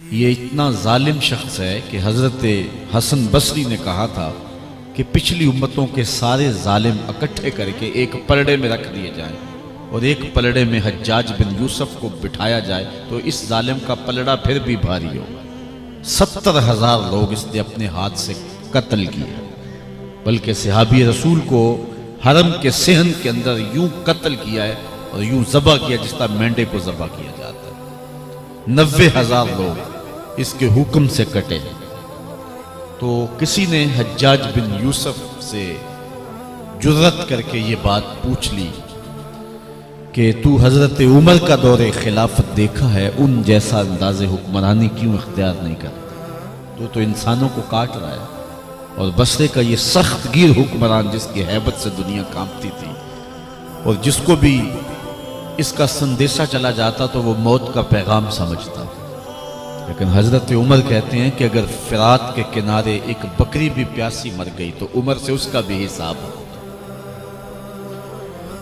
یہ اتنا ظالم شخص ہے کہ حضرت حسن بصری نے کہا تھا کہ پچھلی امتوں کے سارے ظالم اکٹھے کر کے ایک پلڑے میں رکھ دیے جائیں اور ایک پلڑے میں حجاج بن یوسف کو بٹھایا جائے تو اس ظالم کا پلڑا پھر بھی بھاری ہوگا۔ 70,000 لوگ اس نے اپنے ہاتھ سے قتل کیے، بلکہ صحابی رسول کو حرم کے صحن کے اندر یوں قتل کیا ہے اور یوں ذبح کیا جس طرح مینڈے کو ذبح کیا جاتا ہے۔ 90,000 لوگ اس کے حکم سے کٹے۔ تو کسی نے حجاج بن یوسف سے جرأت کر کے یہ بات پوچھ لی کہ تو حضرت عمر کا دور خلافت دیکھا ہے، ان جیسا انداز حکمرانی کیوں اختیار نہیں کرتا؟ تو انسانوں کو کاٹ رہا ہے، اور بصرے کا یہ سخت گیر حکمران جس کی ہیبت سے دنیا کانپتی تھی اور جس کو بھی اس کا سندیشہ چلا جاتا تو وہ موت کا پیغام سمجھتا، لیکن حضرت عمر کہتے ہیں کہ اگر فرات کے کنارے ایک بکری بھی پیاسی مر گئی تو عمر سے اس کا بھی حساب ہو۔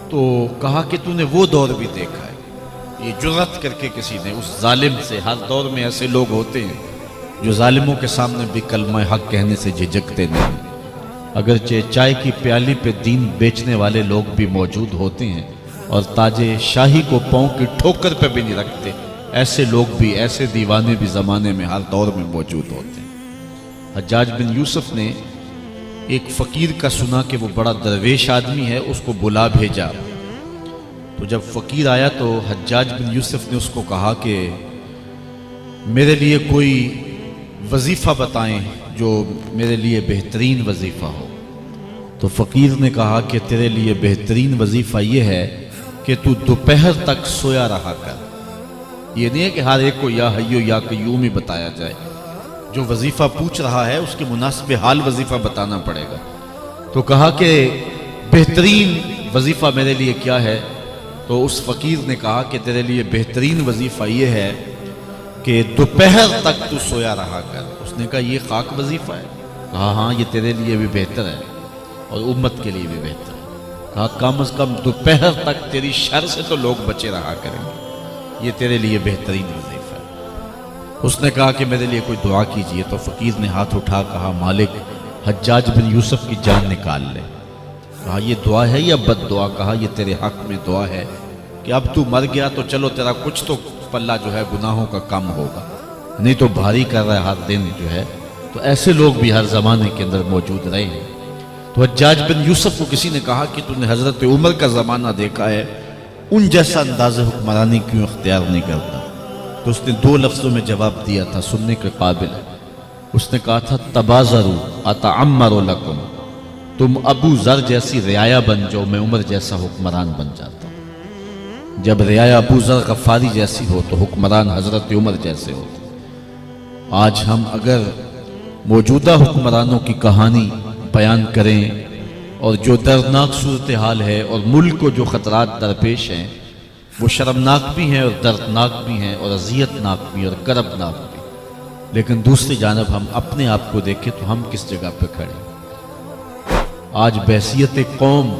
تو کہا کہ تو نے وہ دور بھی دیکھا ہے؟ یہ جرأت کر کے کسی نے اس ظالم سے، ہر دور میں ایسے لوگ ہوتے ہیں جو ظالموں کے سامنے بھی کلمہ حق کہنے سے جھجکتے نہیں، اگرچہ چائے کی پیالی پہ دین بیچنے والے لوگ بھی موجود ہوتے ہیں اور تاج شاہی کو پاؤں کی ٹھوکر پہ بھی نہیں رکھتے، ایسے لوگ بھی، ایسے دیوانے بھی زمانے میں ہر دور میں موجود ہوتے ہیں۔ حجاج بن یوسف نے ایک فقیر کا سنا کہ وہ بڑا درویش آدمی ہے، اس کو بلا بھیجا۔ تو جب فقیر آیا تو حجاج بن یوسف نے اس کو کہا کہ میرے لیے کوئی وظیفہ بتائیں جو میرے لیے بہترین وظیفہ ہو۔ تو فقیر نے کہا کہ تیرے لیے بہترین وظیفہ یہ ہے کہ تو دوپہر تک سویا رہا کر۔ یہ نہیں ہے کہ ہر ایک کو یا حیو یا قیوم ہی بتایا جائے، جو وظیفہ پوچھ رہا ہے اس کے مناسب حال وظیفہ بتانا پڑے گا۔ تو کہا کہ بہترین وظیفہ میرے لیے کیا ہے؟ تو اس فقیر نے کہا کہ تیرے لیے بہترین وظیفہ یہ ہے کہ دوپہر تک تو سویا رہا کر۔ اس نے کہا یہ خاک وظیفہ ہے؟ کہا ہاں، یہ تیرے لیے بھی بہتر ہے اور امت کے لیے بھی بہتر ہے۔ کہا کم از کم دوپہر تک تیری شر سے تو لوگ بچے رہا کریں گے، یہ تیرے لیے بہترین وظیفہ ہے۔ اس نے کہا کہ میرے لیے کوئی دعا کیجئے۔ تو فقیر نے ہاتھ اٹھا کہا مالک حجاج بن یوسف کی جان نکال لے۔ کہا یہ دعا ہے یا بد دعا؟ کہا یہ تیرے حق میں دعا ہے کہ اب تو مر گیا تو چلو تیرا کچھ تو پلہ جو ہے گناہوں کا کم ہوگا، نہیں تو بھاری کر رہا ہے ہر دن جو ہے۔ تو ایسے لوگ بھی ہر زمانے کے اندر موجود رہے ہیں۔ تو حجاج بن یوسف کو کسی نے کہا کہ تو نے حضرت عمر کا زمانہ دیکھا ہے، ان جیسا انداز حکمرانی کیوں اختیار نہیں کرتا؟ تو اس نے 2 لفظوں میں جواب دیا تھا، سننے کے قابل ہے۔ اس نے کہا تھا تبازروا اتعمر لکم، تم ابو ذر جیسی رعایا بن جاؤ، میں عمر جیسا حکمران بن جاتا ہوں۔ جب رعایا ابو ذر غفاری جیسی ہو تو حکمران حضرت عمر جیسے ہوتے۔ آج ہم اگر موجودہ حکمرانوں کی کہانی بیان کریں اور جو دردناک صورتحال ہے اور ملک کو جو خطرات درپیش ہیں وہ شرمناک بھی ہیں اور دردناک بھی ہیں اور اذیتناک بھی اور کربناک بھی، لیکن دوسری جانب ہم اپنے آپ کو دیکھیں تو ہم کس جگہ پہ کھڑے ہیں؟ آج بحیثیت قوم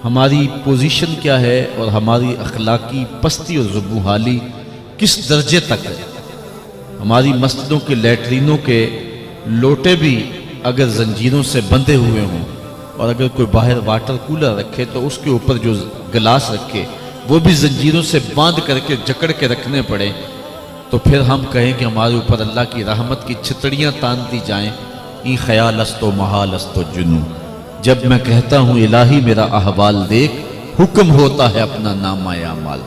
ہماری پوزیشن کیا ہے اور ہماری اخلاقی پستی اور زبوحالی کس درجے تک ہے؟ ہماری مسجدوں کے لیٹرینوں کے لوٹے بھی اگر زنجیروں سے بندھے ہوئے ہوں اور اگر کوئی باہر واٹر کولر رکھے تو اس کے اوپر جو گلاس رکھے وہ بھی زنجیروں سے باندھ کر کے جکڑ کے رکھنے پڑے، تو پھر ہم کہیں کہ ہمارے اوپر اللہ کی رحمت کی چھتڑیاں تان دی جائیں۔ این خیال است و محال است و جنوں، جب میں کہتا ہوں الہی میرا احوال دیکھ، حکم ہوتا ہے اپنا نامہ اعمال۔